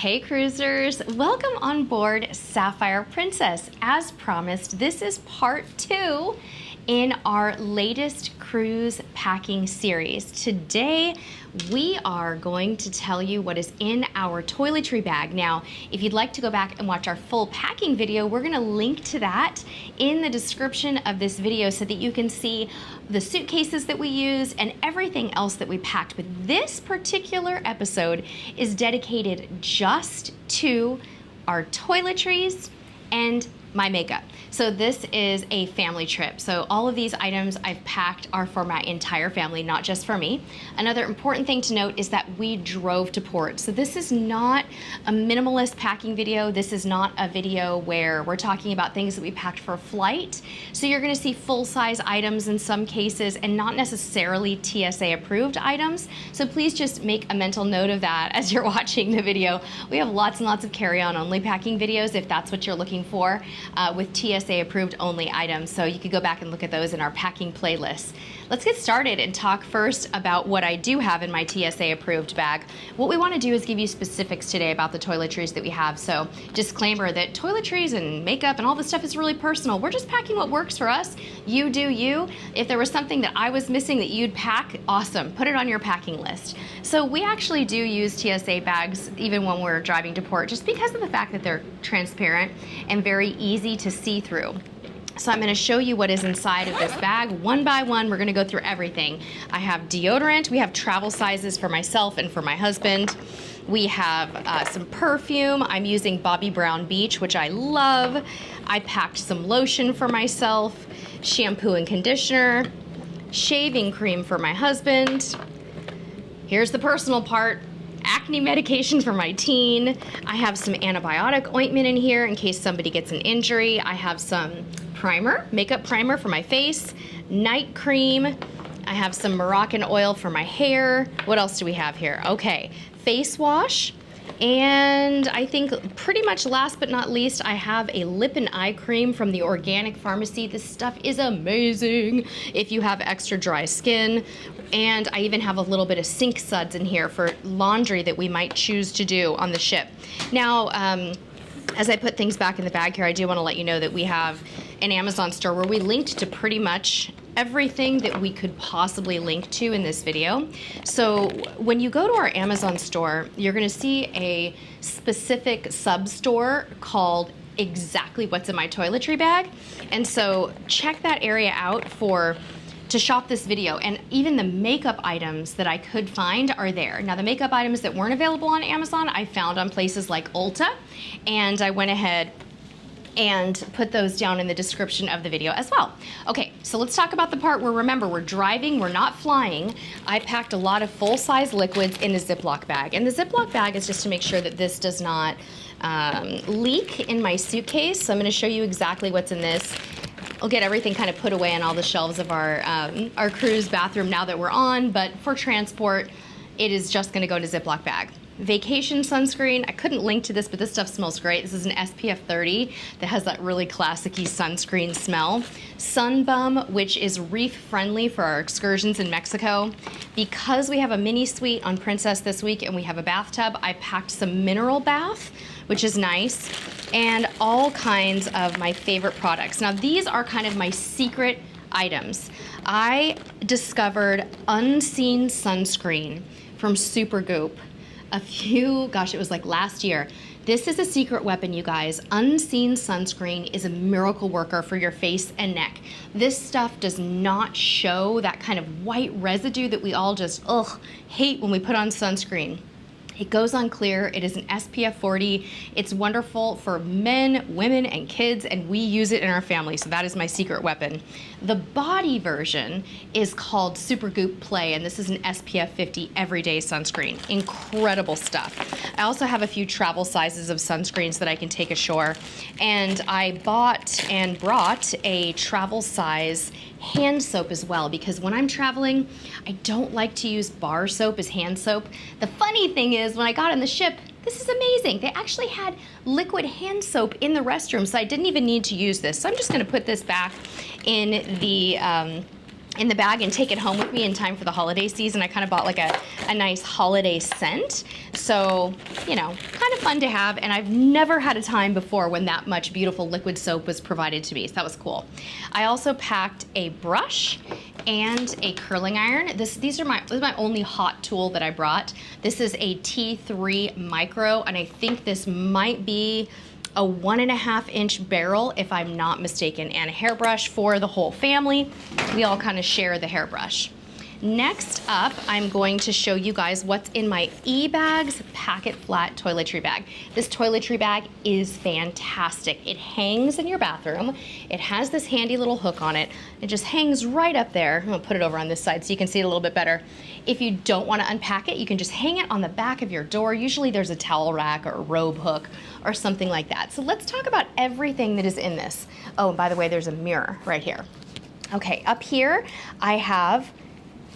Hey cruisers, welcome on board Sapphire Princess. As promised, this is part 2 in our latest cruise packing series. Today, we are going to tell you what is in our toiletry bag. Now, if you'd like to go back and watch our full packing video, we're gonna link to that in the description of this video so that you can see the suitcases that we use and everything else that we packed. But this particular episode is dedicated just to our toiletries and my makeup. So this is a family trip. So all of these items I've packed are for my entire family, not just for me. Another important thing to note is that we drove to port. So this is not a minimalist packing video. This is not a video where we're talking about things that we packed for flight. So you're gonna see full-size items in some cases and not necessarily TSA approved items. So please just make a mental note of that as you're watching the video. We have lots and lots of carry-on only packing videos if that's what you're looking for with TSA approved only items, so you could go back and look at those in our packing playlist. Let's get started and talk first about what I do have in my TSA approved bag. What we want to do is give you specifics today about the toiletries that we have. So disclaimer that toiletries and makeup and all this stuff is really personal. We're just packing what works for us. You do you. If there was something that I was missing that you'd pack, awesome, put it on your packing list. So we actually do use TSA bags even when we're driving to port, just because of the fact that they're transparent and very easy to see through. So I'm gonna show you what is inside of this bag. One by one, we're gonna go through everything. I have deodorant. We have travel sizes for myself and for my husband. We have some perfume. I'm using Bobbi Brown Beach, which I love. I packed some lotion for myself, shampoo and conditioner, shaving cream for my husband. Here's the personal part. Acne medication for my teen. I have some antibiotic ointment in here in case somebody gets an injury. I have some primer, makeup primer for my face, night cream. I have some Moroccan oil for my hair. What else do we have here? Okay, face wash. And I think pretty much last but not least, I have a lip and eye cream from the Organic Pharmacy. This stuff is amazing if you have extra dry skin. And I even have a little bit of sink suds in here for laundry that we might choose to do on the ship. Now, as I put things back in the bag here, I do want to let you know that we have an Amazon store where we linked to pretty much everything that we could possibly link to in this video. So when you go to our Amazon store, you're going to see a specific sub-store called Exactly What's in My Toiletry Bag. And so check that area out to shop this video, and even the makeup items that I could find are there. Now the makeup items that weren't available on Amazon, I found on places like Ulta, and I went ahead and put those down in the description of the video as well. Okay, so let's talk about the part where, remember, we're driving, we're not flying. I packed a lot of full-size liquids in a Ziploc bag, and the Ziploc bag is just to make sure that this does not leak in my suitcase. So I'm gonna show you exactly what's in this. I'll get everything kind of put away on all the shelves of our cruise bathroom now that we're on, but for transport, it is just gonna go in a Ziploc bag. Vacation sunscreen. I couldn't link to this, but this stuff smells great. This is an SPF 30 that has that really classic-y sunscreen smell. Sun Bum, which is reef friendly for our excursions in Mexico. Because we have a mini suite on Princess this week and we have a bathtub, I packed some mineral bath, which is nice, and all kinds of my favorite products. Now these are kind of my secret items. I discovered Unseen Sunscreen from Supergoop it was like last year. This is a secret weapon, you guys. Unseen Sunscreen is a miracle worker for your face and neck. This stuff does not show that kind of white residue that we all just, hate when we put on sunscreen. It goes on clear. It is an SPF 40. It's wonderful for men, women, and kids, and we use it in our family, so that is my secret weapon. The body version is called Supergoop Play, and this is an SPF 50 everyday sunscreen. Incredible stuff. I also have a few travel sizes of sunscreens that I can take ashore, and I bought and brought a travel size hand soap as well, because when I'm traveling, I don't like to use bar soap as hand soap. The funny thing is, when I got on the ship, this is amazing. They actually had liquid hand soap in the restroom, so I didn't even need to use this. So I'm just gonna put this back in the bag and take it home with me in time for the holiday season. I kind of bought like a a nice holiday scent. So, you know, kind of fun to have. And I've never had a time before when that much beautiful liquid soap was provided to me. So that was cool. I also packed a brush and a curling iron. This is my only hot tool that I brought. This is a T3 Micro, and I think this might be a 1.5 inch barrel if I'm not mistaken, and a hairbrush for the whole family. We all kind of share the hairbrush. Next up, I'm going to show you guys what's in my eBags Packet Flat toiletry bag. This toiletry bag is fantastic. It hangs in your bathroom. It has this handy little hook on it. It just hangs right up there. I'm gonna put it over on this side so you can see it a little bit better. If you don't wanna unpack it, you can just hang it on the back of your door. Usually there's a towel rack or a robe hook or something like that. So let's talk about everything that is in this. Oh, and by the way, there's a mirror right here. Okay, up here I have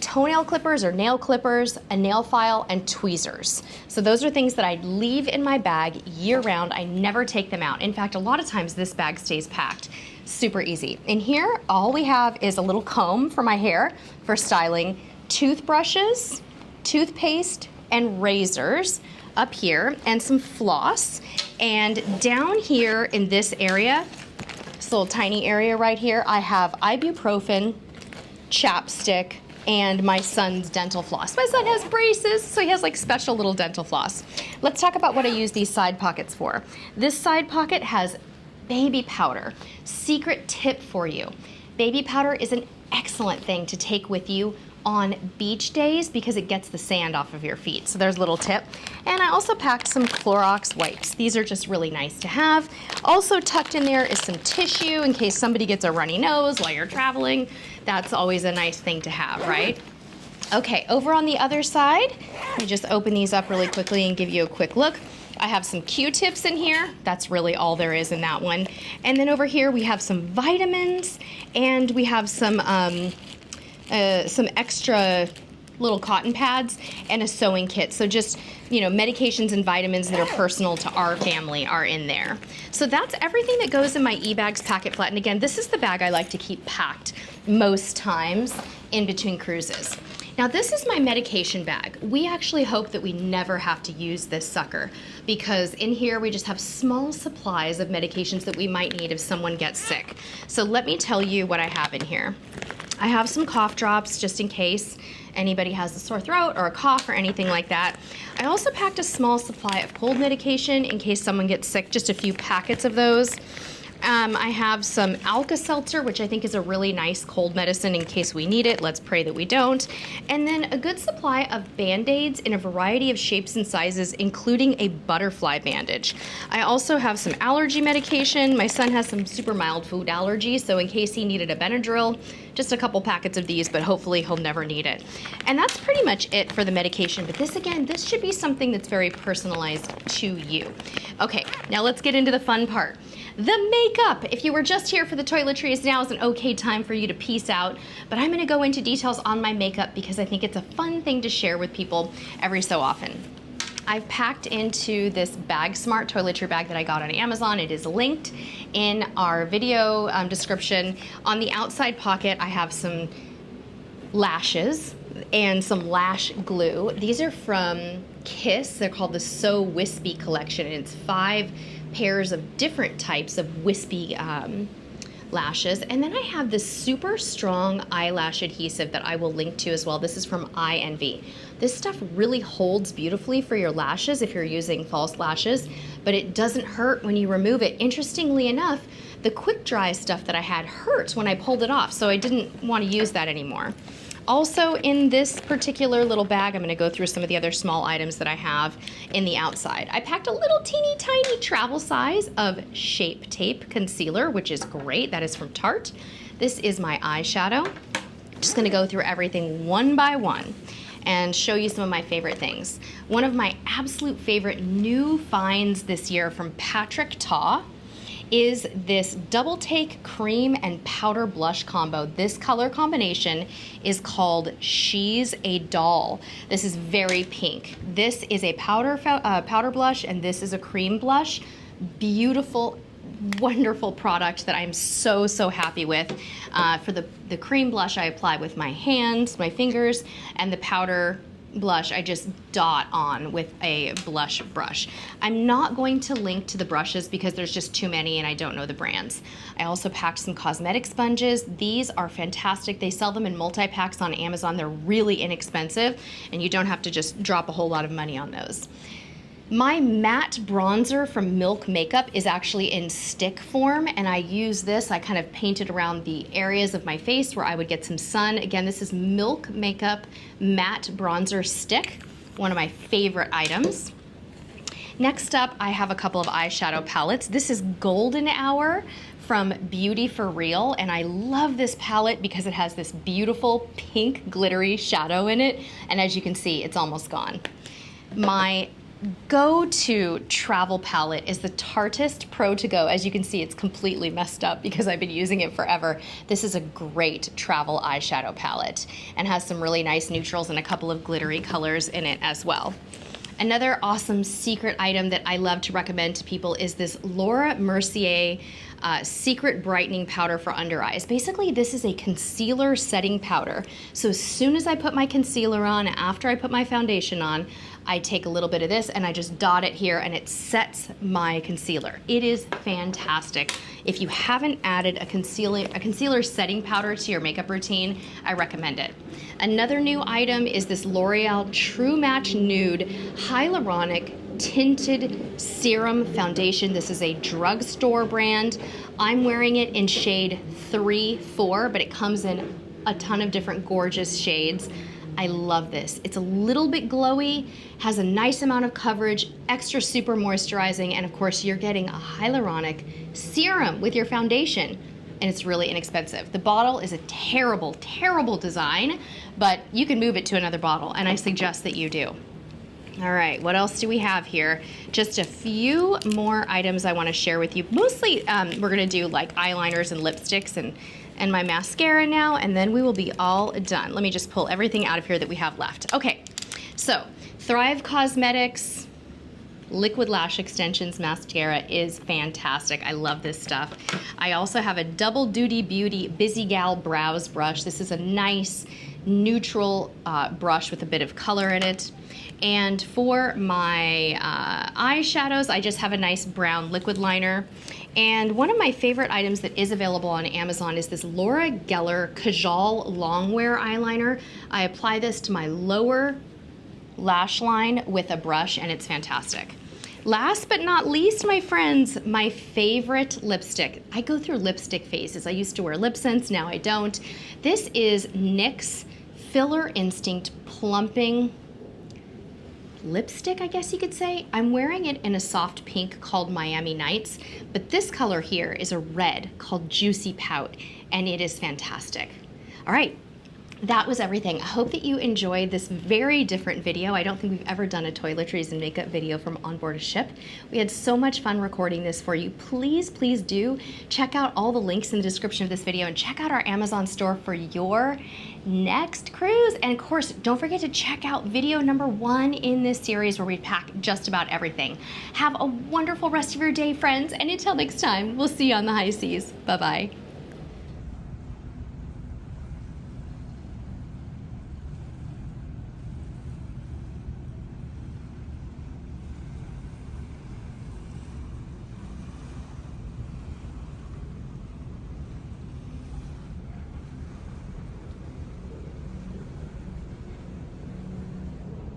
toenail clippers or nail clippers, a nail file, and tweezers. So those are things that I leave in my bag year round. I never take them out. In fact, a lot of times this bag stays packed. Super easy. In here, all we have is a little comb for my hair for styling, toothbrushes, toothpaste, and razors up here, and some floss. And down here in this area, this little tiny area right here, I have ibuprofen, chapstick, and my son's dental floss. My son has braces, so he has like special little dental floss. Let's talk about what I use these side pockets for. This side pocket has baby powder. Secret tip for you. Baby powder is an excellent thing to take with you on beach days because it gets the sand off of your feet. So there's a little tip. And I also packed some Clorox wipes. These are just really nice to have. Also tucked in there is some tissue in case somebody gets a runny nose while you're traveling. That's always a nice thing to have, right? Okay, over on the other side, let me just open these up really quickly and give you a quick look. I have some Q-tips in here. That's really all there is in that one. And then over here we have some vitamins, and we have some extra little cotton pads and a sewing kit. So just, you know, medications and vitamins that are personal to our family are in there. So that's everything that goes in my eBags Packet Flat. And again, this is the bag I like to keep packed most times in between cruises. Now this is my medication bag. We actually hope that we never have to use this sucker because in here we just have small supplies of medications that we might need if someone gets sick. So let me tell you what I have in here. I have some cough drops just in case anybody has a sore throat or a cough or anything like that. I also packed a small supply of cold medication in case someone gets sick, just a few packets of those. I have some Alka-Seltzer, which I think is a really nice cold medicine in case we need it. Let's pray that we don't. And then a good supply of Band-Aids in a variety of shapes and sizes, including a butterfly bandage. I also have some allergy medication. My son has some super mild food allergies, so in case he needed a Benadryl, just a couple packets of these, but hopefully he'll never need it. And that's pretty much it for the medication. But this, again, this should be something that's very personalized to you. Okay, now let's get into the fun part. The makeup. If you were just here for the toiletries, now is an okay time for you to peace out. But I'm gonna go into details on my makeup because I think it's a fun thing to share with people every so often. I've packed into this Bag Smart toiletry bag that I got on Amazon. It is linked in our video description. On the outside pocket, I have some lashes and some lash glue. These are from Kiss. They're called the So Wispy collection, and it's 5 pairs of different types of wispy lashes. And then I have this super strong eyelash adhesive that I will link to as well. This is from INV. This stuff really holds beautifully for your lashes if you're using false lashes, but it doesn't hurt when you remove it. Interestingly enough, the quick dry stuff that I had hurt when I pulled it off, so I didn't want to use that anymore. Also in this particular little bag, I'm gonna go through some of the other small items that I have in the outside. I packed a little teeny tiny travel size of Shape Tape Concealer, which is great. That is from Tarte. This is my eyeshadow. Just gonna go through everything one by one and show you some of my favorite things. One of my absolute favorite new finds this year from Patrick Ta is this Double Take Cream and Powder Blush combo. This color combination is called She's a Doll. This is very pink. This is a powder blush, and this is a cream blush. Beautiful, wonderful product that I'm so, so happy with. For the cream blush, I apply with my hands, my fingers, and the powder blush, I just dot on with a blush brush. I'm not going to link to the brushes because there's just too many and I don't know the brands. I also packed some cosmetic sponges. These are fantastic. They sell them in multi-packs on Amazon. They're really inexpensive and you don't have to just drop a whole lot of money on those. My matte bronzer from Milk Makeup is actually in stick form, and I use this. I kind of painted around the areas of my face where I would get some sun. Again, this is Milk Makeup Matte Bronzer Stick, one of my favorite items. Next up, I have a couple of eyeshadow palettes. This is Golden Hour from Beauty for Real, and I love this palette because it has this beautiful pink glittery shadow in it, and as you can see, it's almost gone. My go-to travel palette is the Tartist Pro To Go. As you can see, it's completely messed up because I've been using it forever. This is a great travel eyeshadow palette and has some really nice neutrals and a couple of glittery colors in it as well. Another awesome secret item that I love to recommend to people is this Laura Mercier Secret Brightening Powder for Under Eyes. Basically, this is a concealer setting powder. So as soon as I put my concealer on, after I put my foundation on, I take a little bit of this and I just dot it here and it sets my concealer. It is fantastic. If you haven't added a concealer setting powder to your makeup routine, I recommend it. Another new item is this L'Oreal True Match Nude Hyaluronic Tinted Serum Foundation. This is a drugstore brand. I'm wearing it in shade 3-4, but it comes in a ton of different gorgeous shades. I love this. It's a little bit glowy, has a nice amount of coverage, extra super moisturizing, and of course you're getting a hyaluronic serum with your foundation, and it's really inexpensive. The bottle is a terrible, terrible design, but you can move it to another bottle, and I suggest that you do. All right, what else do we have here? Just a few more items I wanna share with you. Mostly, we're gonna do like eyeliners and lipsticks and my mascara now, and then we will be all done. Let me just pull everything out of here that we have left. Okay, so Thrive Cosmetics Liquid Lash Extensions Mascara is fantastic. I love this stuff. I also have a Double Duty Beauty Busy Gal Brows Brush. This is a nice neutral brush with a bit of color in it. And for my eyeshadows, I just have a nice brown liquid liner. And one of my favorite items that is available on Amazon is this Laura Geller Kajal Longwear Eyeliner. I apply this to my lower lash line with a brush, and it's fantastic. Last but not least, my friends, my favorite lipstick. I go through lipstick phases. I used to wear lip scents, now I don't. This is NYX Filler Instinct Plumping lipstick, I guess you could say. I'm wearing it in a soft pink called Miami Nights, but this color here is a red called Juicy Pout, and it is fantastic. All right, that was everything. I hope that you enjoyed this very different video. I don't think we've ever done a toiletries and makeup video from on board a ship. We had so much fun recording this for you. Please, please do check out all the links in the description of this video and check out our Amazon store for your next cruise. And of course, don't forget to check out video number 1 in this series where we pack just about everything. Have a wonderful rest of your day, friends. And until next time, we'll see you on the high seas. Bye-bye.